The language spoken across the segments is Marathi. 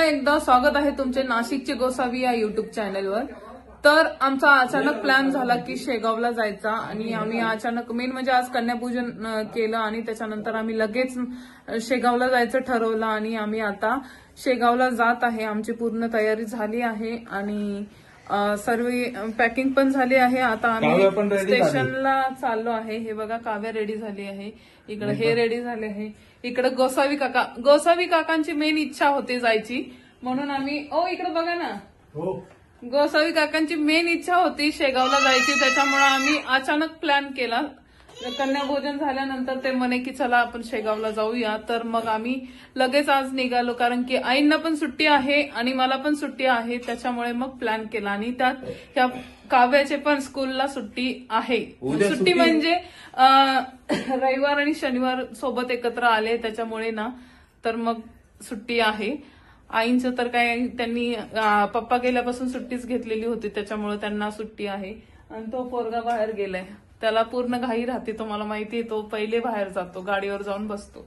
एकदा स्वागत आहे तुमचे नाशिकचे गोसावी या युट्यूब चॅनलवर। तर आमचा अचानक प्लॅन झाला की शेगावला जायचा आणि आम्ही अचानक मेन म्हणजे आज कन्यापूजन केलं आणि त्याच्यानंतर आम्ही लगेच शेगावला जायचं ठरवलं आणि आम्ही आता शेगावला जात आहे। आमची पूर्ण तयारी झाली आहे आणि सर्व पॅकिंग पण झाली आहे। आता आम्ही स्टेशनला चाललो आहे। हे बघा काव्या रेडी झाली आहे, इकडे हे रेडी झाले आहे, इकडे गोसावी काकांची मेन इच्छा होती जायची म्हणून आम्ही इकडे बघा ना, गोसावी काकांची मेन इच्छा होती शेगावला जायची, त्याच्यामुळे आम्ही अचानक प्लॅन केला। कन्याभोजन झाल्यानंतर ते म्हणे की चला आपण शेगावला जाऊया, तर मग आम्ही लगेच आज निघालो कारण की आईंना पण सुट्टी आहे आणि मला पण सुट्टी आहे, त्याच्यामुळे मग प्लॅन केला। आणि त्यात ह्या काव्याचे पण स्कूलला सुट्टी आहे। सुट्टी म्हणजे रविवार आणि शनिवार सोबत एकत्र आले त्याच्यामुळे ना, तर मग सुट्टी आहे। आईंचं तर काय त्यांनी पप्पा गेल्यापासून सुट्टीच घेतलेली होती, त्याच्यामुळे त्यांना सुट्टी आहे। आणि तो पोरगा बाहेर गेलाय, त्याला पूर्ण घाई राहते, तुम्हाला माहितीये, तो पहिले बाहेर जातो, गाडीवर जाऊन बसतो।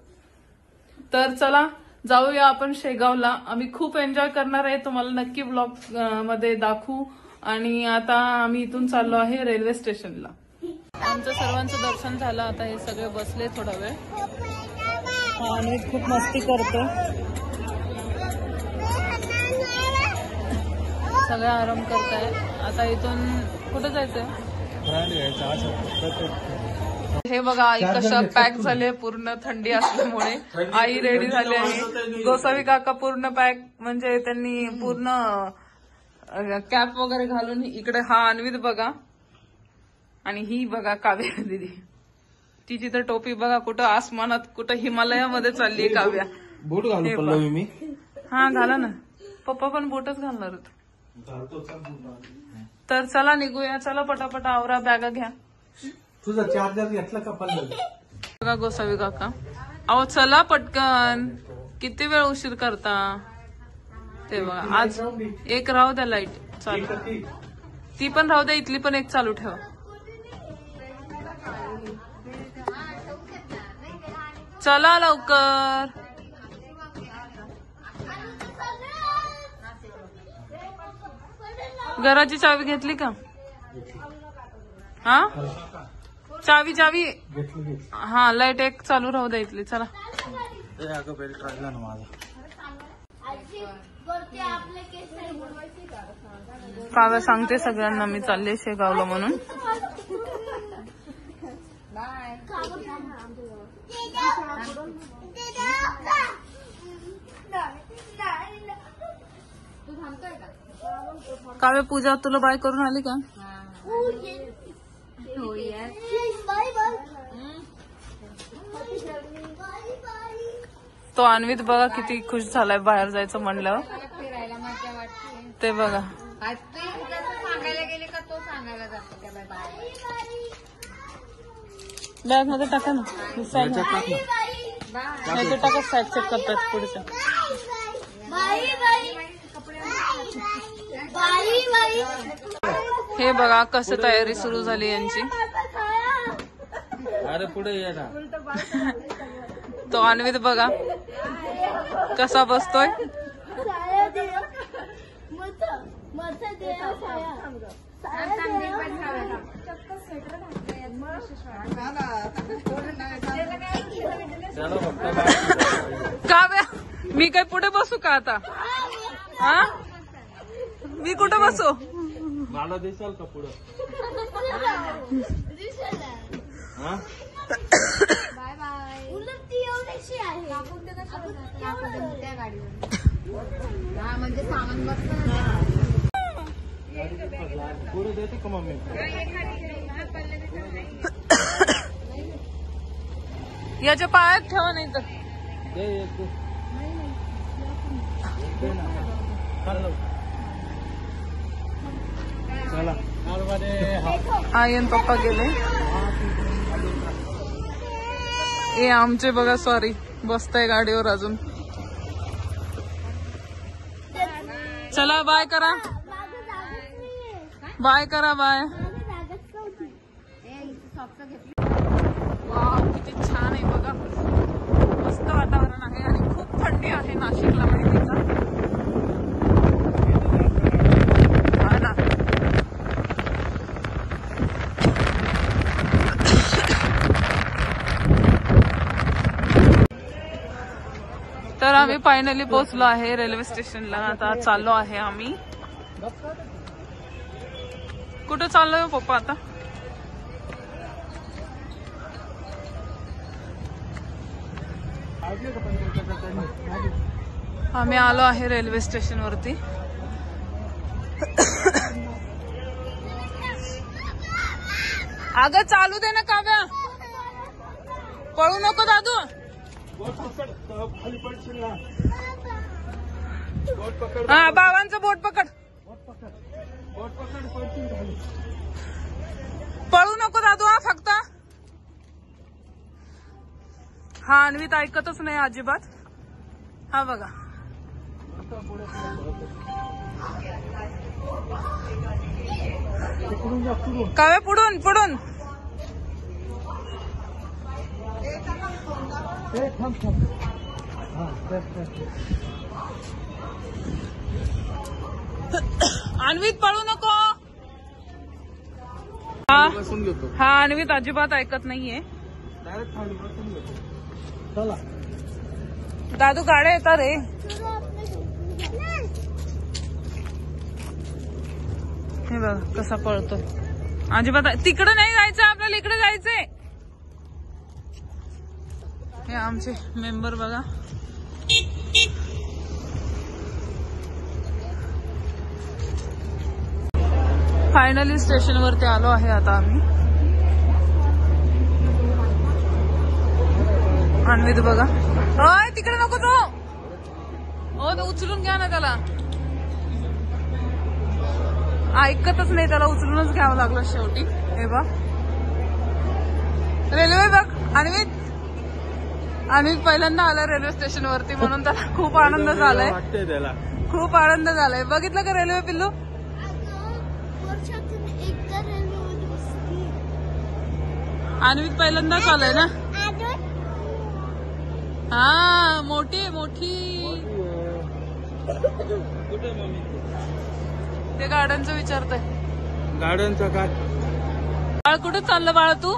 तर चला जाऊया आपण शेगावला, आम्ही खूप एन्जॉय करणार आहे, तुम्हाला नक्की ब्लॉग मध्ये दाखवू। आणि आता आम्ही इथून चाललो आहे रेल्वे स्टेशनला। आमचं सर्वांचं दर्शन झालं, आता हे सगळे बसले थोडा वेळ आणि खूप मस्ती करतो, सगळे आराम करताय। आता इथून कुठे जायचंय? हे बघा आई कशा पॅक झाले, पूर्ण थंडी असल्यामुळे आई रेडी झाली आहे। गोसावी काका पूर्ण पॅक, म्हणजे त्यांनी पूर्ण कॅप वगैरे घालून। इकडे हा अन्वित बघा आणि ही बघा काव्या दिदी, तिची तर टोपी बघा, कुठं आसमानात कुठं हिमालयामध्ये चालली काव्या। बूट घालू पल्लवी मी? हा घाला ना, पप्पा पण बूटच घालणार होते। तर चला निघूया, चला पटापट आवरा, बॅगा घ्या। तुझा चार्जर घेतला का पल्लवी? बघा गोसावी काका, अहो चला पटकन, किती वेळ उशीर करता। ते बघा आज एक राहू द्या लाईट चालू, ती पण राहू द्या, इथली पण एक चालू ठेवा। चला लवकर, घराची चावी घेतली का? हा चावी हा, लाईट एक चालू राहू द्या इथली, चला। बेल्ट राहिला ना माझा। काव्या सांगते सगळ्यांना मी चालले शेगावला म्हणून। काव्या पूजा तुला बाय करून आली का? तो अन्वित बघा किती खुश झालाय बाहेर जायचं म्हणल्यावर, ते बघा। बॅग मध्ये टाका ना, साईड टाका, साईड चेक करतात पुढचं। हे बघा कसं तयारी सुरू झाली यांची। अरे पुढे ये ना, तो अन्वित बघा कसा बसतोय। काव्या मी काय पुढे बसू का आता? हा मी कुठं बसू? मला दिसाल का पुढं? Bye bye. म्हणजे सामान पुढे देते का मम्मी? याच्या पायात ठेवा नाही तर चला। आई आणि पप्पा गेले, हे आमचे बघा सॉरी बसताय गाडीवर अजून। चला बाय करा, बाय करा, बाय। वाव किती छान आहे बघा, मस्त वातावरण आहे आणि खूप थंडी आहे नाशिकला माहिती का। आम्ही फायनली पोहोचलो आहे रेल्वे स्टेशनला. आता चाललो आहे आम्ही. कुठं चाललोय पप्पा आता? आम्ही आलो आहे रेल्वे स्टेशन वरती. अगं चालू दे ना काव्या, पळू नको दादू. हा बाबांचं बोट पकड. पळू नको दादू हा फक्त. हा अन्वित ऐकतच नाही अजिबात. हा बघा काव्या पुढून पुढून. अन्वित पळू नको. हा अन्वित अजिबात ऐकत नाहीये. दादू गाड्या येतात रे. हे बघा कसा पळतो. अजिबात तिकडे नाही जायचं आपल्याला, इकडे जायचंय. हे आमचे मेंबर बघा. फायनली स्टेशन वरती आलो आहे आता आम्ही. अन्वित बघा. होय तिकडे नको तो. हो तो उचलून घ्या ना त्याला. ऐकतच नाही, त्याला उचलूनच घ्यावं लागलं शेवटी. हे बघ रेल्वे बघ. अन्वित पहिल्यांदा आला रेल्वे स्टेशन वरती म्हणून त्याला खूप आनंद झालाय. खूप आनंद झालाय. बघितलं का रेल्वे पिल्लू? अन्वित पहिल्यांदाच आलाय ना. हा मोठी मोठी. ते गार्डनचं विचारतंय. गार्डनचं काय? बाळ कुठे चाललं बाळ तू?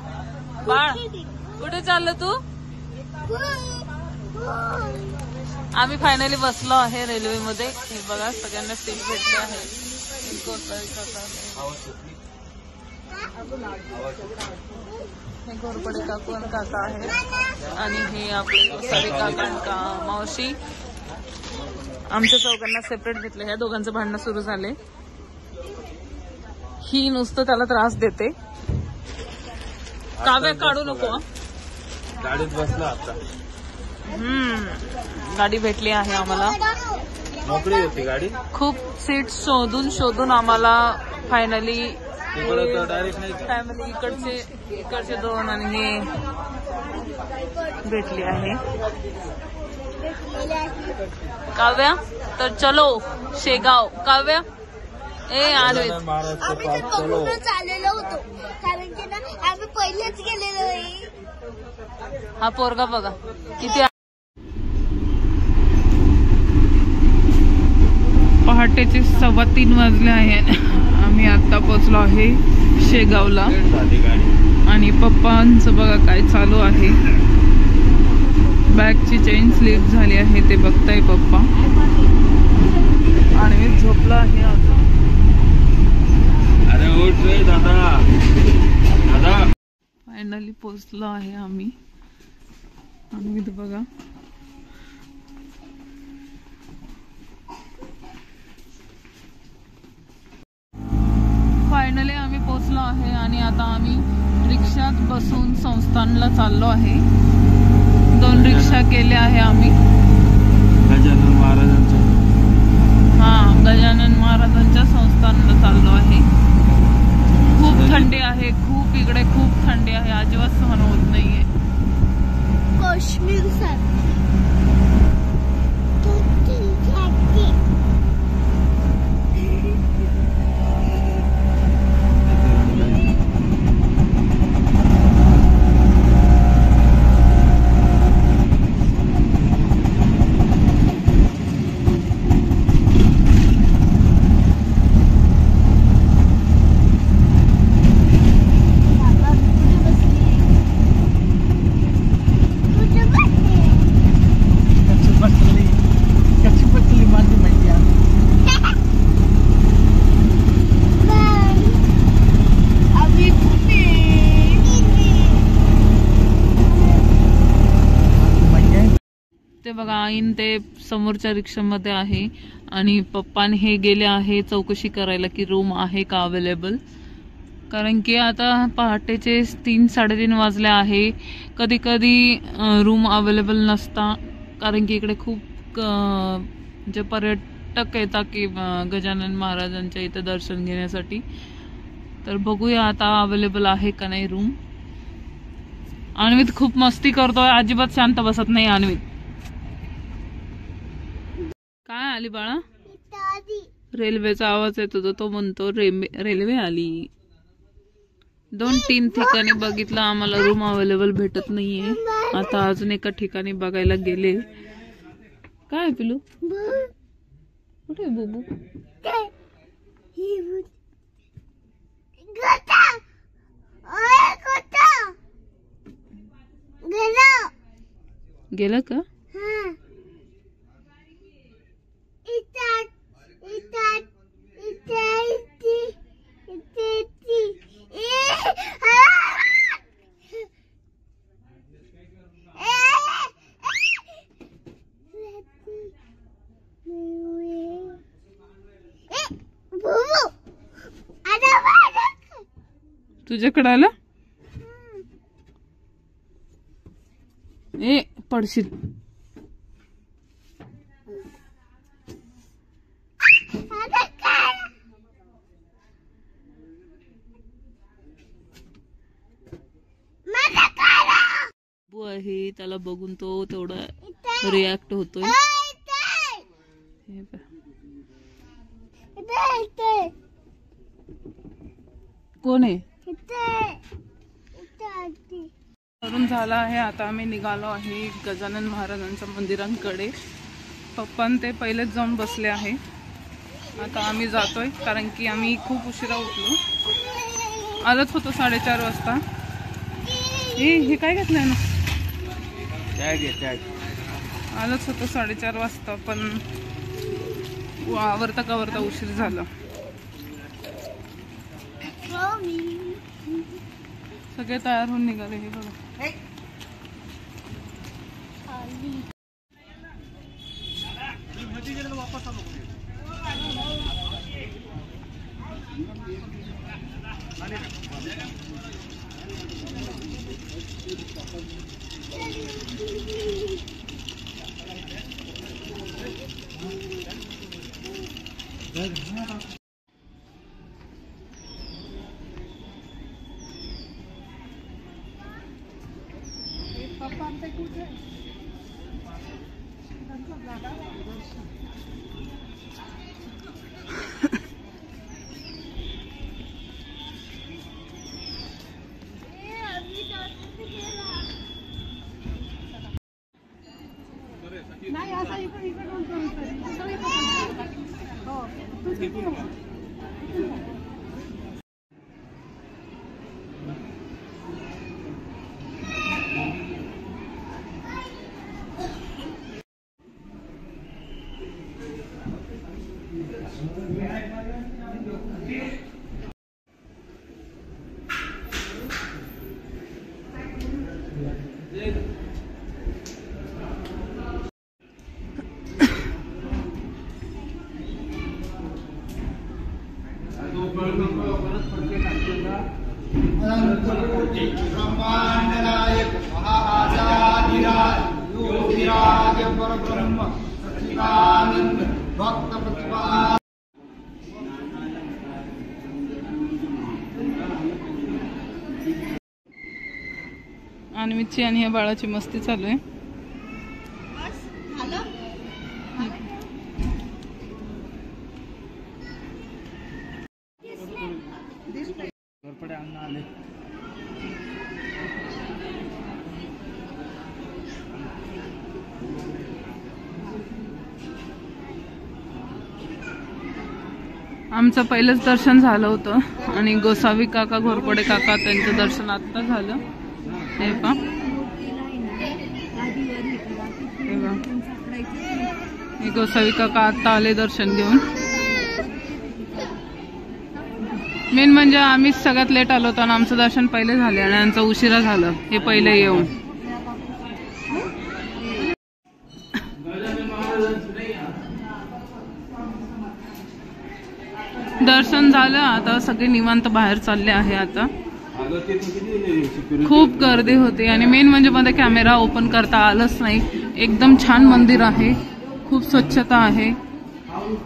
बाळ कुठे चाललं तू? आम्ही फायनली बसलो आहे रेल्वे मध्ये. हे बघा सगळ्यांना सीट भेटले आहे. हे घोरपडे काकू आणि काका आहे आणि हे आपले सगळे काका मावशी. आमच्या चौघांना सेपरेट घेतले. ह्या दोघांचं भांडणं सुरू झाले. ही नुसतं त्याला त्रास देते. काव्या काढू नको. गाडीत बसला आता. गाडी भेटली आहे आम्हाला. मोकळी होती गाडी. खूप सीट शोधून शोधून आम्हाला फायनली डायरेक्ट नाही. फॅमिली इकडचे दोन आणि हे भेटली आहे. काव्या तर चलो शेगाव. काव्या ए आलोय. चाललेलो होतो कारण की ना आम्ही पहिलेच गेलेलो आहे. हा पोरगा बघा किती. पहाटेचे 3:15 वाजले आहे. आम्ही आता पोहोचलो आहे शेगावला. आणि पप्पांचं बघा काय चालू आहे. बॅगची चेन स्लिप झाली आहे ते बघताय पप्पा. आणि झोपला आहे अजून. अरे उठ रे दादा. दादा फायनली पोहोचलो आहे आम्ही. आणि बघा फायनली आम्ही पोहोचलो आहे. आणि आता आम्ही रिक्षात बसून संस्थानला चाललो आहे. 2 रिक्षा केल्या आहे आम्ही. गजानन महाराजांच्या. गजानन महाराजांच्या संस्थानला चाललो आहे. खूप थंडी आहे. खूप इकडे खूप थंडी आहे. अजिबात सहन होत नाहीये. काश्मीर आईन ते समोरच्या रिक्षामध्ये आहे आणि पप्पाने हे गेले आहे चौकशी करायला की रूम आहे का अवेलेबल. कारण की आता पहाटेचे 3-3:30 वाजले आहे. कधी कधी रूम अवेलेबल नसता, कारण की इकडे खूप जे पर्यटक येतात की गजानन महाराजांच्या इथे दर्शन घेण्यासाठी. तर बघूया आता अवेलेबल आहे का नाही रूम. अन्वित खूप मस्ती करतोय, अजिबात शांत बसत नाही अन्वित. काय आली बाळा? रेल्वेचा आवाज येतो तो म्हणतो रेल्वे आली. 2-3 ठिकाणी बघितलं, आम्हाला रूम अवेलेबल भेटत नाहीये. आता अजून एका ठिकाणी बघायला गेले. काय पिलू? कुठे बुबू? गेलं का? तुझ्याकडे आला? ए पडशील. आहे त्याला बघून तो तेवढा रिॲक्ट होतोय. कोण आहे? करून झाला आहे. आता आम्ही निघालो आहे गजानन महाराजांच्या मंदिरांकडे. पप्पान ते पहिलेच जाऊन बसले आहे. आता आम्ही जातोय कारण की आम्ही खूप उशिरा उठलो. आलंच होतो 4:30 वाजता. हे काय घेतलंय ना? आलंच होतो 4:30 वाजता, पण आवरता कवरता उशीर झाला. सगळे तयार होऊन निघाले. हे बघा अन्वितची आणि ह्या बाळाची मस्ती चालू आहे. आमचं पहिलंच दर्शन झालं होतं आणि गोसावी काका, घोरपडे काका त्यांचं दर्शन आता झालं. हे पा हे गोसावी काका आता आले दर्शन घेऊन. मेन म्हणजे आम्हीच सगळ्यात लेट आलो होतो आणि आमचं दर्शन पहिले झाले आणि आमचं उशिरा झालं हे पहिले येऊन. दर्शन झालं, आता सगळे निवांत बाहेर चालले आहे. आता खूप गर्दी होती आणि मेन म्हणजे मध्ये कॅमेरा ओपन करता आलंच नाही. एकदम छान मंदिर आहे, खूप स्वच्छता आहे,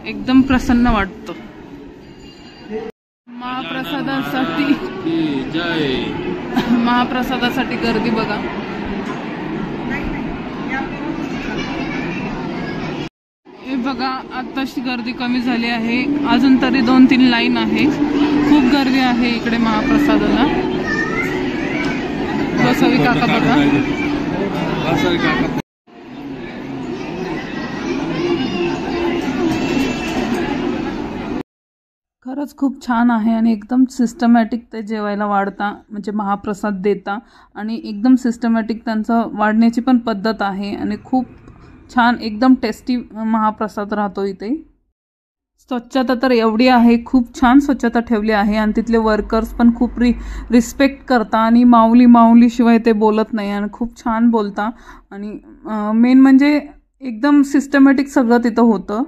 एकदम प्रसन्न वाटतं. महाप्रसादासाठी गर्दी बघा. हे बघा, आताशी गर्दी कमी झाली आहे, अजून तरी 2-3 लाईन आहे. खूप गर्दी आहे इकडे महाप्रसादाला. गोसावी काका बघा. खरंच खूप छान आहे आणि एकदम सिस्टमॅटिक ते जेवायला वाढता, म्हणजे महाप्रसाद देता आणि एकदम सिस्टमॅटिक त्यांचं वाढण्याची पण पद्धत आहे आणि खूप छान एकदम टेस्टी महाप्रसाद राहतो इथे. स्वच्छता तर एवढी आहे, खूप छान स्वच्छता ठेवली आहे आणि तिथले वर्कर्स पण खूप रिस्पेक्ट करता आणि माऊली शिवाय ते बोलत नाही आणि खूप छान बोलता आणि मेन म्हणजे एकदम सिस्टमॅटिक सगळं तिथं होतं.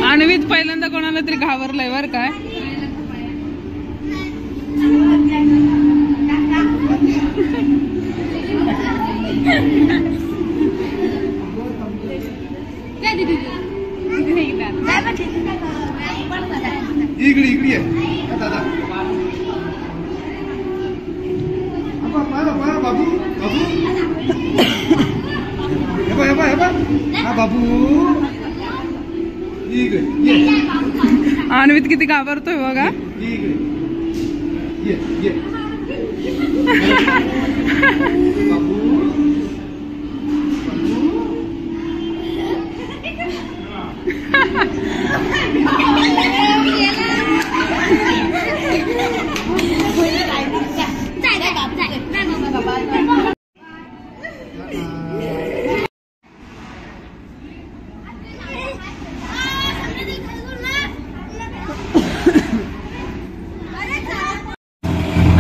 आणवीत पहिल्यांदा कोणाला तरी घाबरलंय बर काय. इकडे दादा बाबू बाबू आणवीत किती घाबरतोय बघा.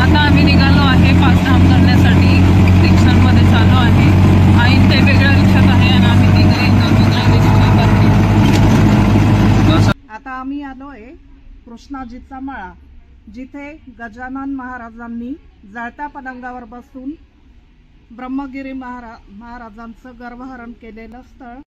आता आम्ही निघालो आहे 5 धाम करण्यासाठी. रिक्षांमध्ये चालू आहे. आई ते वेगळ्या रिक्षात आहे आणि आम्ही तिकडे वेगळ्या रिक्षात. आता आम्ही आलोय कृष्णाजीचा माळा, जिथे गजानन महाराजांनी जळत्या पलंगावर बसून ब्रह्मगिरी महाराजांचं गर्भहरण केलेलं स्थळ.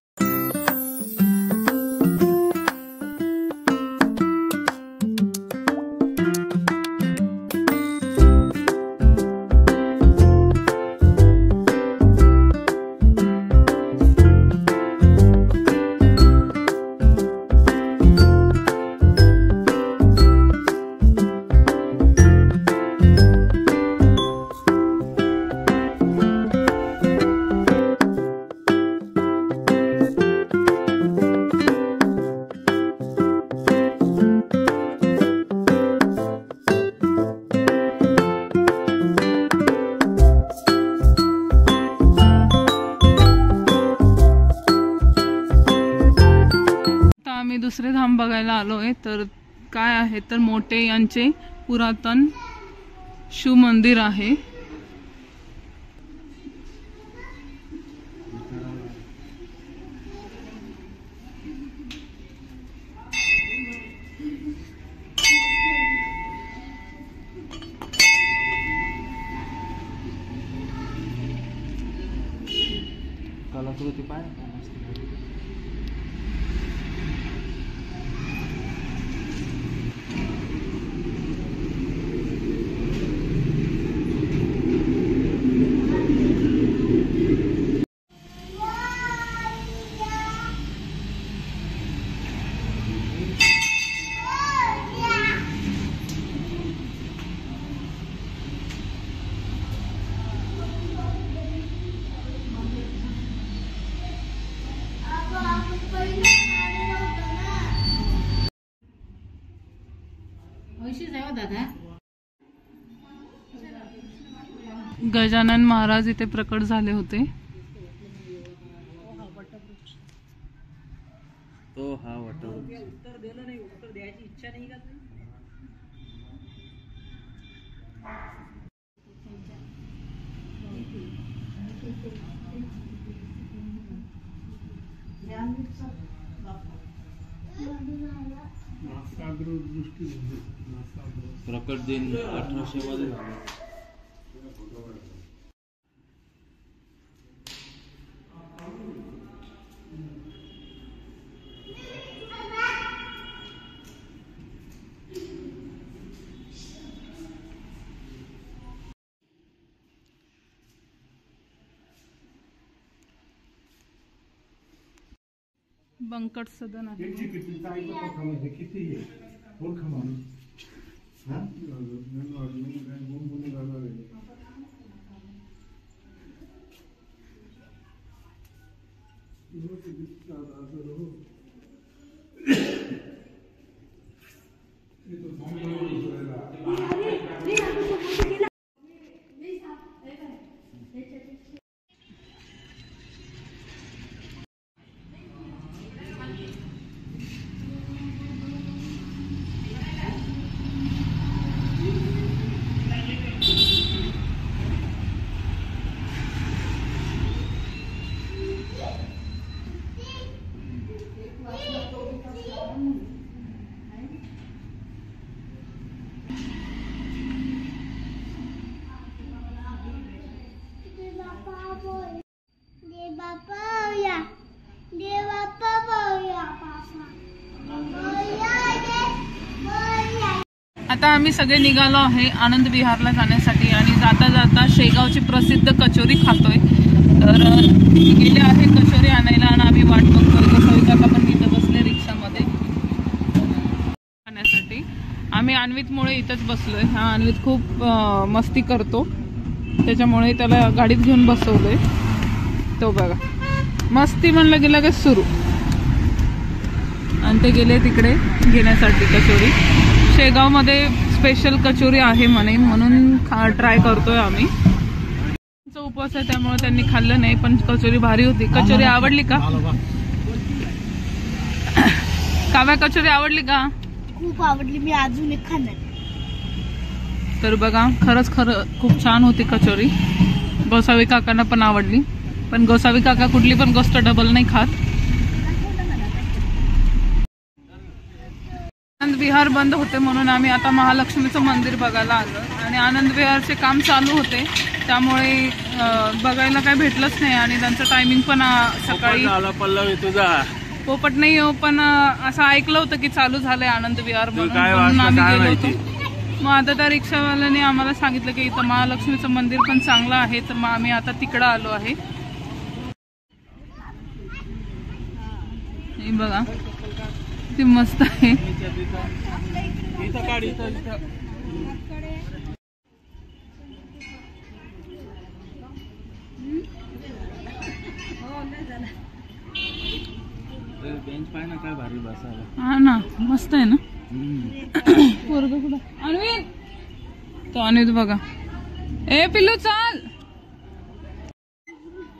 दुसरे धाम बघायला आलोय. तर काय आहे तर मोठे यांचे पुरातन शिव मंदिर आहे. कलाकृती पाय. गजानन महाराज इथे प्रकट झाले होते. तो हा वटवृक्ष. प्रकट दिन 1800 मध्ये झाला. बंकट सदन आहे. आता आम्ही सगळे निघालो आहे आनंद विहारला जाण्यासाठी आणि जाता जाता शेगावची प्रसिद्ध कचोरी खातोय. तर गेले आहे कचोरी आणायला आणि आम्ही वाट बघतोय. गोसावी काका पण इथं बसले रिक्षामध्ये खाण्यासाठी. आम्ही अन्वितमुळे इथंच बसलोय. हा अन्वित खूप मस्ती करतो त्याच्यामुळे त्याला गाडीत घेऊन बसवलोय. तो बघा मस्ती म्हणलं गेलं की सुरू. आणि ते गेले तिकडे घेण्यासाठी कचोरी. शेगावमध्ये स्पेशल कचोरी आहे म्हणे म्हणून ट्राय करतोय आम्ही. उपवास आहे त्यामुळे त्यांनी खाल्लं नाही पण कचोरी भारी होती. कचोरी आवडली का काव्या? कचोरी आवडली का? खूप आवडली. मी अजून एक खाणार. तर बघा खरंच खूप छान होती कचोरी. गोसावी काकांना पण आवडली. पण गोसावी काका कुठली पण गोष्ट डबल नाही खात. आनंद विहार बंद होते म्हणून आम्ही आता महालक्ष्मीचं मंदिर बघायला आलो. आणि आनंद विहारचे काम चालू होते त्यामुळे बघायला काय भेटलंच नाही. आणि त्यांचं टायमिंग पण सकाळी पोपट नाही हो पण असं ऐकलं होतं की चालू झालंय आनंद विहार म्हणून आम्ही गेलो होतो. मग आता त्या रिक्षावाल्याने आम्हाला सांगितलं की इथं महालक्ष्मीचं मंदिर पण चांगलं आहे तर मग आम्ही आता तिकडं आलो आहे. हे बघा किती मस्त आहे. बेंच पाय ना काय भारी बसायला. हा ना मस्त आहे ना. पोरगं कुठं? अन्वित तो अन्वित बघा. ए पिल्लू चाल.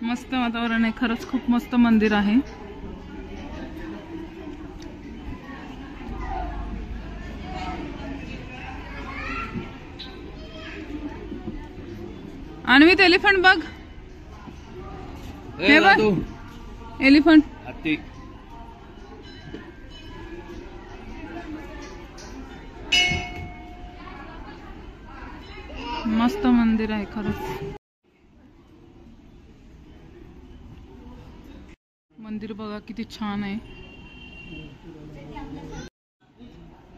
मस्त वातावरण आहे. खरंच खूप मस्त मंदिर आहे. अन्वित एलिफंट बघ. हे बघ एलिफंट. मस्त मंदिर आहे खरंच. मंदिर बघा किती छान आहे.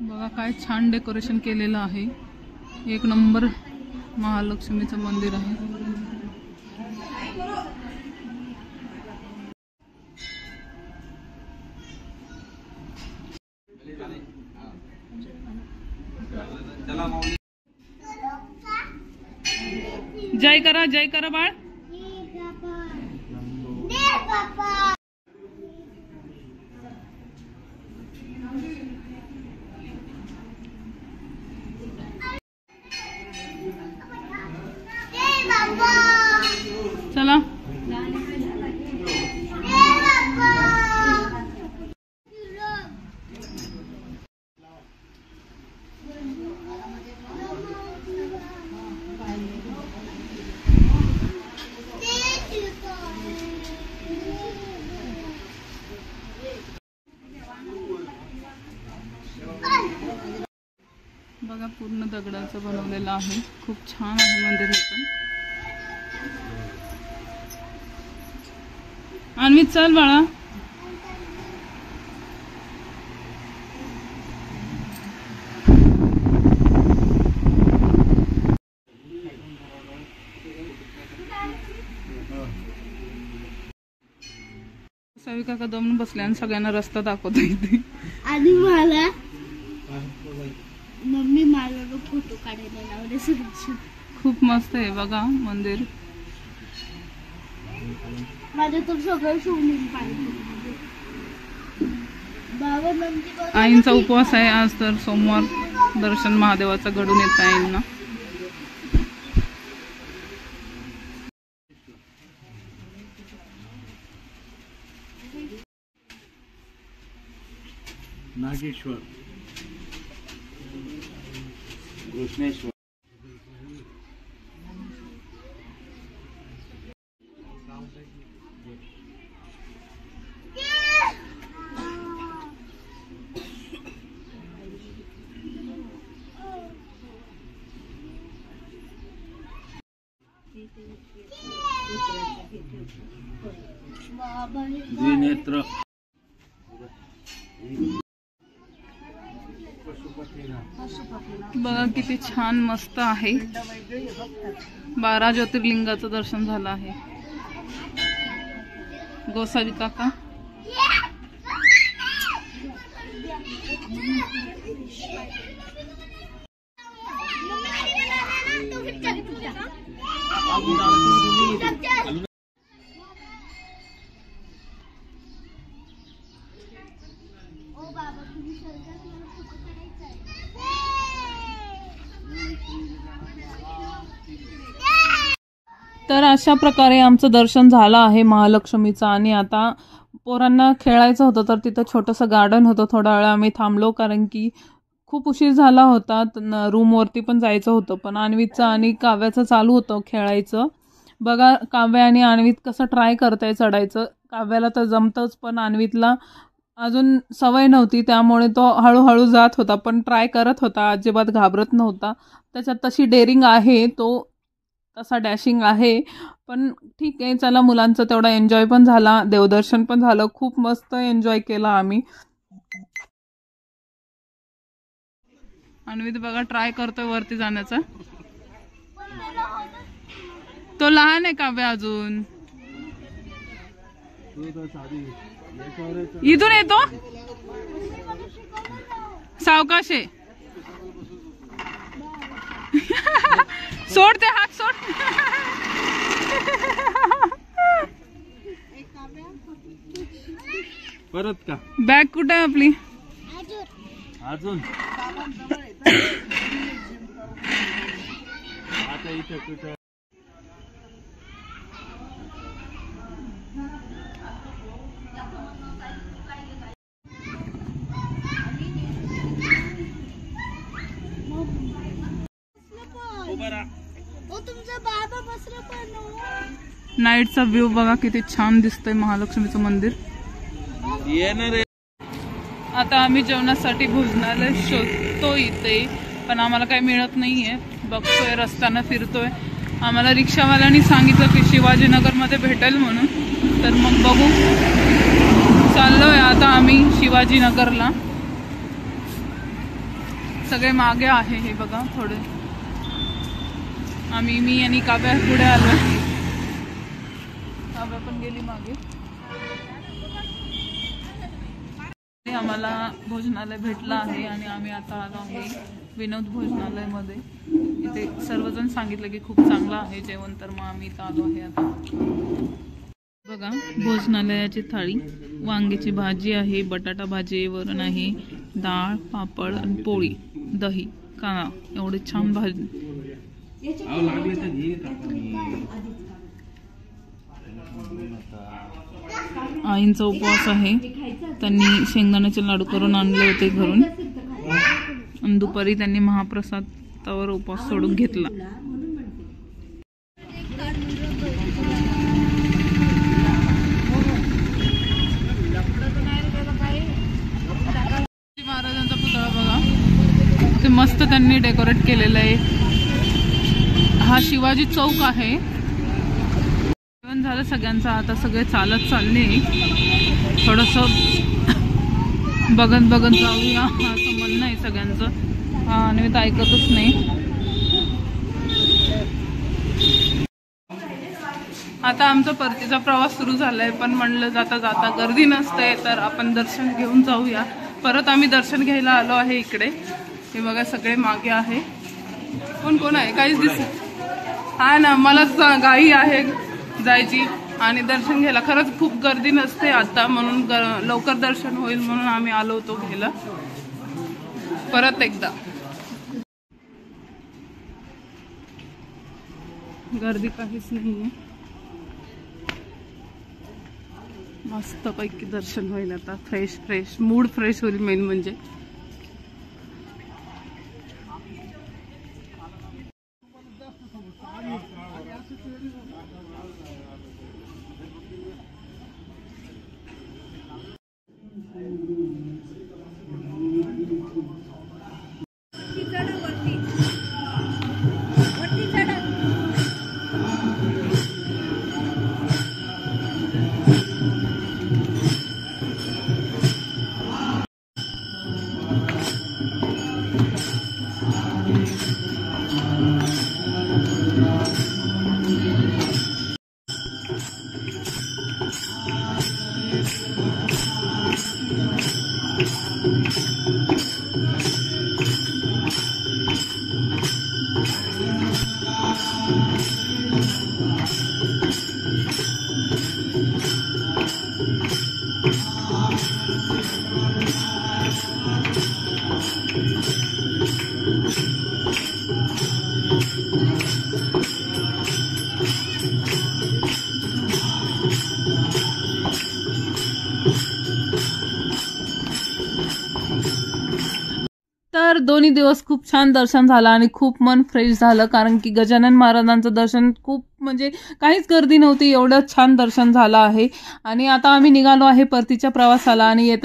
बघा काय छान डेकोरेशन केलेलं आहे. एक नंबर महालक्ष्मीचं मंदिर आहे. जय करा बाळ. बघा पूर्ण दगडाचं बनवलेलं आहे, खूप छान आहे मंदिर हे पण. अन्वित चल बाळा. सावी काका दमून बसले आणि सगळ्यांना रस्ता दाखवता येते. आणि मला मम्मी मला फोटो काढायला लावले सगळ्यांचे. खूप मस्त आहे बघा मंदिर. माझं तर सगळं सोडून पाहिजे. बाबा नंदी आईंचा उपवास आहे आज, तर सोमवार दर्शन महादेवाचं घडून येत आहे आईंना. नागेश्वर, कृष्णेश्वर. द्विनेत्र. बघा किती छान मस्त आहे. 12 ज्योतिर्लिंगाचं दर्शन झालं आहे. गोसावी काका तर अशा प्रकारे आमचं दर्शन झालं आहे महालक्ष्मीचं. आणि आता पोरांना खेळायचं होतं, तर तिथं छोटंसं गार्डन होतं. थोडा वेळ आम्ही थांबलो कारण की खूप उशीर झाला होता. रूमवरती पण जायचं होतं, पण अन्वितचं आणि काव्याचं चालू होतं खेळायचं. बघा काव्य आणि अन्वित कसं ट्राय करताय चढायचं. काव्याला तर जमतंच, पण अन्वितला अजून सवय नव्हती, त्यामुळे तो हळूहळू जात होता, पण ट्राय करत होता, अजिबात घाबरत नव्हता. त्याच्यात तशी डेअरिंग आहे, तो तसा डॅशिंग आहे. पण ठीक आहे, चला मुलांचं तेवढा एन्जॉय पण झाला, देवदर्शन पण झालं. खूप मस्त एन्जॉय केला आम्ही. अन्वित बघा ट्राय करतोय वरती जाण्याचा. तो लहान आहे काव्य अजून. इथून येतो सावकाश आहे. सोड ते हात सोड. परत का बॅग कुठे आहे आपली? अजून आता इथं कुठं तुमचा बाबा बसला पण. नाईटचा व्ह्यू बघा किती छान दिसतंय महालक्ष्मीचं मंदिर. येणार आहे. आता आम्ही जेवणासाठी भोजनालय शोधतो इथे, पण आम्हाला काही मिळत नाहीये. बघतोय रस्त्यानं फिरतोय. आम्हाला रिक्षावाल्यांनी सांगितलं की शिवाजीनगरमध्ये भेटेल म्हणून, तर मग बघू. चाललोय आता आम्ही शिवाजीनगरला. सगळे मागे आहे हे बघा. थोडे मी आणि काव्या पुढे आलो. काव्या पण गेली मागे. आम्हाला भोजनालय भेटलं आहे आणि आम्ही आता आलो आहे विनोद भोजनालयमध्ये. इथे सर्वजण सांगितलं की खूप चांगलं आहे जेवण, तर मग आम्ही इथं आलो आहे आता. बघा भोजनालयाची थाळी. वांग्याची भाजी आहे, बटाटा भाजी, वरण आहे, डाळ, पापड आणि पोळी, दही, कांदा, एवढी छान भाजी. आईंचा उपवास आहे, त्यांनी शेंगदाण्याचे लाडू करून आणले होते घरून, आणि दुपारी त्यांनी महाप्रसादावर उपवास सोडून घेतला. महाराजांचा पुतळा बघा, ते मस्त त्यांनी डेकोरेट केलेलं आहे. हा शिवाजी चौक आहे. जेवण झालं सगळ्यांचं, आता सगळे चालत चालले. थोडंसं बघत जाऊया असं म्हणणं आहे सगळ्यांचं. आणि तर ऐकतच नाही. आता आमचा परतीचा प्रवास सुरू झालाय, पण म्हणलं जाता जाता गर्दी नसते तर आपण दर्शन घेऊन जाऊया. परत आम्ही दर्शन घ्यायला आलो आहे इकडे. हे बघा सगळे मागे आहे. कोण कोण आहे काहीच दिसत. हा ना, मलाच घाई आहे जायची आणि दर्शन घ्यायला. खरंच खूप गर्दी नसते आता, म्हणून लवकर दर्शन होईल म्हणून आम्ही आलो होतो घ्यायला परत एकदा. गर्दी काहीच नाहीये. मस्त पैकी दर्शन होईल आता. फ्रेश मूड फ्रेश होईल मेन म्हणजे. तर दोन्ही दिवस खूप छान दर्शन झालं आणि खूप मन फ्रेश झालं. कारण की गजानन महाराजांचं दर्शन खूप म्हणजे काहीच गर्दी नव्हती, एवढं छान दर्शन झालं आहे. आणि आता आम्ही निघालो आहे परतीच्या प्रवासाला. आणि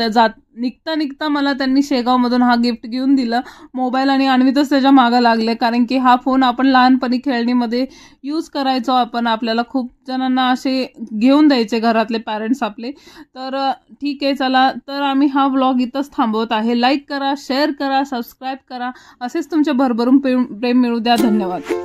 निघता मला त्यांनी शेगावमधून हा गिफ्ट घेऊन दिला मोबाईल. आणि अन्वितच त्याच्या मागं लागले, कारण की हा फोन आपण लहानपणी खेळणीमध्ये यूज करायचो. आपल्याला खूप जणांना असे घेऊन द्यायचे घरातले पॅरेंट्स आपले. तर ठीक आहे, चला तर आम्ही हा व्लॉग इथंच थांबवत आहे. लाईक करा, शेअर करा, सबस्क्राईब करा. असेच तुमच्या भरभरून प्रेम मिळू द्या. धन्यवाद.